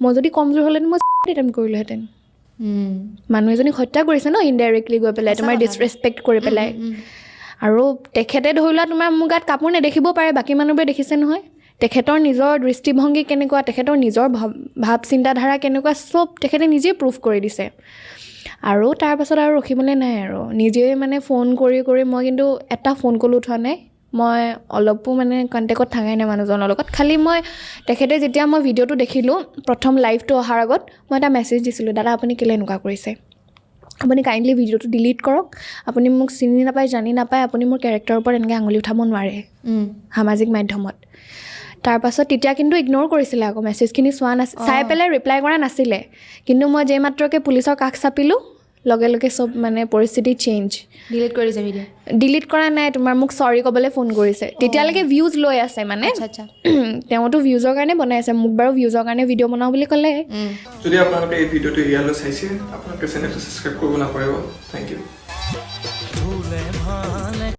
মই যদি কমজোৰ হ'লে মই এটেম্প কৰিলোহেঁতেন মানুহ এজনীক হত্যা কৰিছে ন ইনডাইৰেক্টলি গৈ পেলাই তোমাৰ ডিছৰেচপেক্ট কৰি পেলাই আৰু তেখেতে ধৰি লোৱা তোমাৰ মোৰ গাত কাপোৰ নেদেখিব পাৰে বাকী মানুহবোৰে দেখিছে নহয় তেখেতৰ নিজৰ দৃষ্টিভংগী কেনেকুৱা তেখেতৰ নিজৰ ভাৱ চিন্তাধাৰা কেনেকুৱা চব তেখেতে নিজেই প্ৰুফ কৰি দিছে আৰু তাৰপাছত আৰু ৰখিবলৈ নাই আৰু নিজেই মানে ফোন কৰি মই কিন্তু এটা ফোন কল উঠোৱা নাই মই অলপো মানে কণ্টেক্টত থাকাই নাই মানুহজনৰ লগত খালি মই তেখেতে যেতিয়া মই ভিডিঅ'টো দেখিলোঁ প্ৰথম লাইভটো অহাৰ আগত মই এটা মেছেজ দিছিলোঁ দাদা আপুনি কেলৈ এনেকুৱা কৰিছে আপুনি কাইণ্ডলি ভিডিঅ'টো ডিলিট কৰক আপুনি মোক চিনি নাপায় জানি নাপায় আপুনি মোৰ কেৰেক্টাৰৰ ওপৰত এনেকৈ আঙুলি উঠাব নোৱাৰে সামাজিক মাধ্যমত তাৰপাছত তেতিয়া কিন্তু ইগন'ৰ কৰিছিলে আকৌ মেছেজখিনি চোৱা চাই পেলাই ৰিপ্লাই কৰা নাছিলে কিন্তু মই যেই মাত্ৰকে পুলিচৰ কাষ চাপিলোঁ লগে লগে চব মানে পৰিস্থিতি চেঞ্জ ডিলিট কৰিছে ভিডিঅ' ডিলিট কৰা নাই তোমাৰ মোক চৰি ক'বলৈ ফোন কৰিছে তেতিয়ালৈকে ভিউজ লৈ আছে মানে আচ্ছা তেওঁতো ভিউজৰ কাৰণে বনাই আছে মোক বাৰু ভিউজৰ কাৰণে ভিডিঅ' বনাওঁ বুলি ক'লে যদি আপোনালোকে এই ভিডিঅ'টো ইয়ালৈ চাইছে আপোনালোকে চেনেলটো ছাবস্ক্ৰাইব কৰিব নাপাহৰিব থেংক ইউ